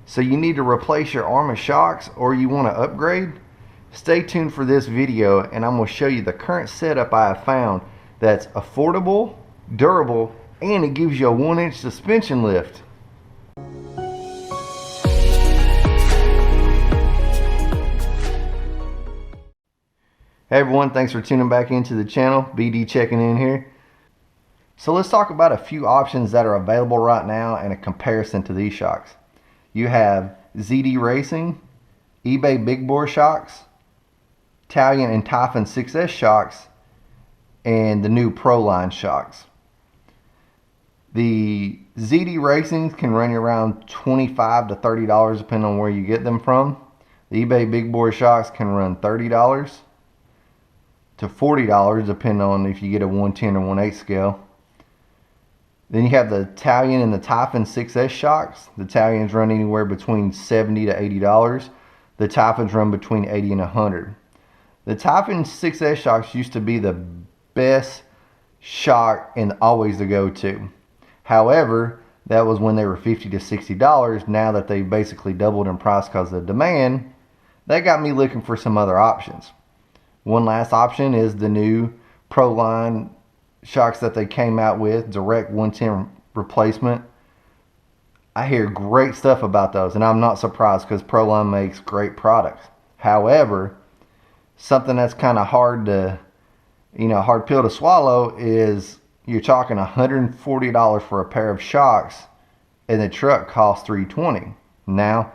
So you need to replace your Arrma shocks or you want to upgrade? Stay tuned for this video and I'm going to show you the current setup I have found that's affordable, durable, and it gives you a 1-inch suspension lift. Hey everyone, thanks for tuning back into the channel. BD checking in here. So let's talk about a few options that are available right now and a comparison to these shocks. You have ZD Racing, eBay Big Bore shocks, Italian and Typhon 6S shocks, and the new Proline shocks. The ZD Racings can run you around $25 to $30 depending on where you get them from. The eBay Big Bore shocks can run $30 to $40 depending on if you get a 110 or 1/8 scale. Then you have the Italian and the Typhon 6S shocks. The Italians run anywhere between $70 to $80. The Typhons run between $80 and $100. The Typhon 6S shocks used to be the best shock and always the go-to. However, that was when they were $50 to $60. Now that they basically doubled in price because of the demand, that got me looking for some other options. One last option is the new Proline shocks that they came out with, direct 110 replacement. I hear great stuff about those and I'm not surprised because Proline makes great products. However, something that's kind of hard pill to swallow is you're talking $140 for a pair of shocks and the truck costs $320. Now,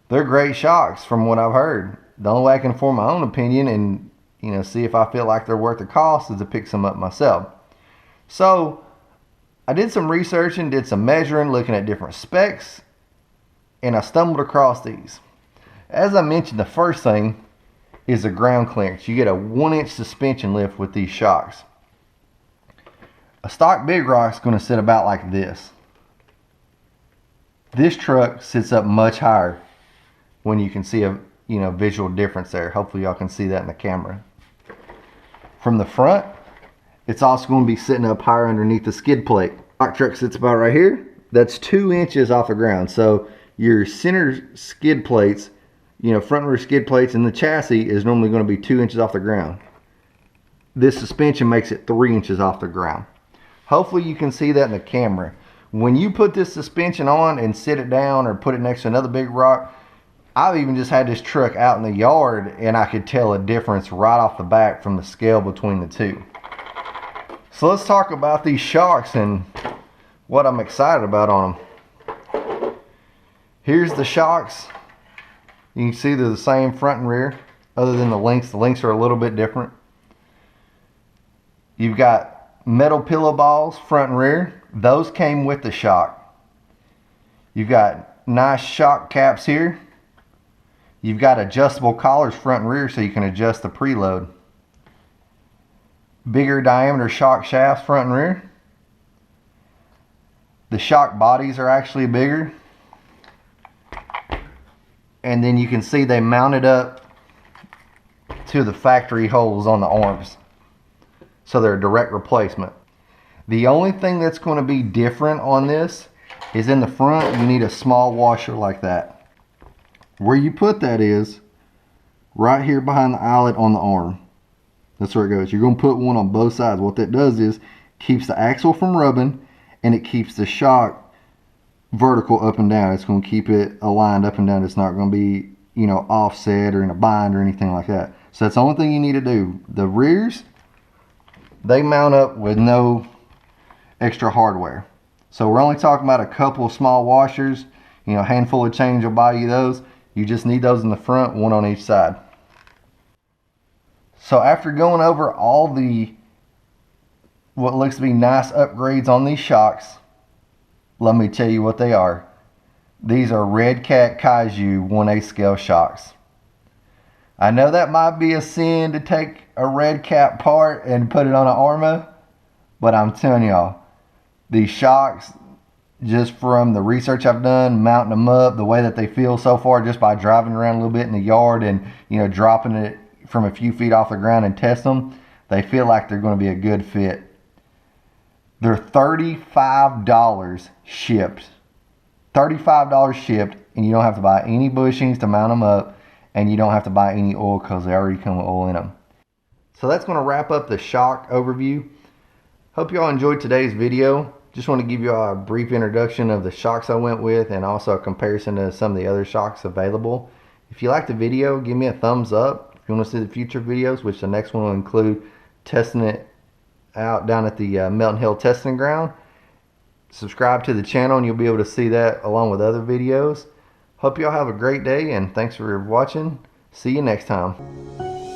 they're great shocks from what I've heard. The only way I can form my own opinion and see if I feel like they're worth the cost is to pick some up myself. So I did some research and did some measuring, looking at different specs, and I stumbled across these. As I mentioned, the first thing is the ground clearance. You get a 1-inch suspension lift with these shocks. A stock Big Rock is going to sit about like this. This truck sits up much higher when you can see a visual difference there. Hopefully y'all can see that in the camera. From the front, it's also going to be sitting up higher underneath the skid plate. Stock truck sits about right here. That's 2 inches off the ground. So your center skid plates, front and rear skid plates in the chassis is normally going to be 2 inches off the ground. This suspension makes it 3 inches off the ground. Hopefully you can see that in the camera. When you put this suspension on and sit it down or put it next to another Big Rock, I've even just had this truck out in the yard and I could tell a difference right off the bat from the scale between the two. So let's talk about these shocks and what I'm excited about on them. Here's the shocks. You can see they're the same front and rear other than the links. The links are a little bit different. You've got metal pillow balls front and rear. Those came with the shock. You've got nice shock caps here. You've got adjustable collars front and rear so you can adjust the preload. Bigger diameter shock shafts front and rear. The shock bodies are actually bigger. And then you can see they mounted up to the factory holes on the arms. So they're a direct replacement. The only thing that's going to be different on this is in the front you need a small washer like that. Where you put that is right here behind the eyelet on the arm. That's where it goes. You're going to put one on both sides. What that does is keeps the axle from rubbing and it keeps the shock vertical up and down. It's going to keep it aligned up and down. It's not going to be, offset or in a bind or anything like that. So that's the only thing you need to do. The rears, they mount up with no extra hardware. So we're only talking about a couple of small washers. A handful of change will buy you those. You just need those in the front, one on each side. So after going over all the what looks to be nice upgrades on these shocks, let me tell you what they are. These are Red Cat Kaiju 1/8 scale shocks. I know that might be a sin to take a Red Cat part and put it on an Arrma, but I'm telling y'all, these shocks, just from the research I've done, mounting them up, the way that they feel so far just by driving around a little bit in the yard and dropping it from a few feet off the ground and test them, they feel like they're going to be a good fit. They're $35 shipped. $35 shipped, and you don't have to buy any bushings to mount them up, and you don't have to buy any oil because they already come with oil in them. So that's going to wrap up the shock overview. Hope you all enjoyed today's video. Just want to give you all a brief introduction of the shocks I went with, and also a comparison to some of the other shocks available. If you liked the video, give me a thumbs up. If you want to see the future videos, which the next one will include testing it out down at the Melton Hill testing ground, subscribe to the channel and you'll be able to see that along with other videos. Hope you all have a great day, and thanks for watching. See you next time.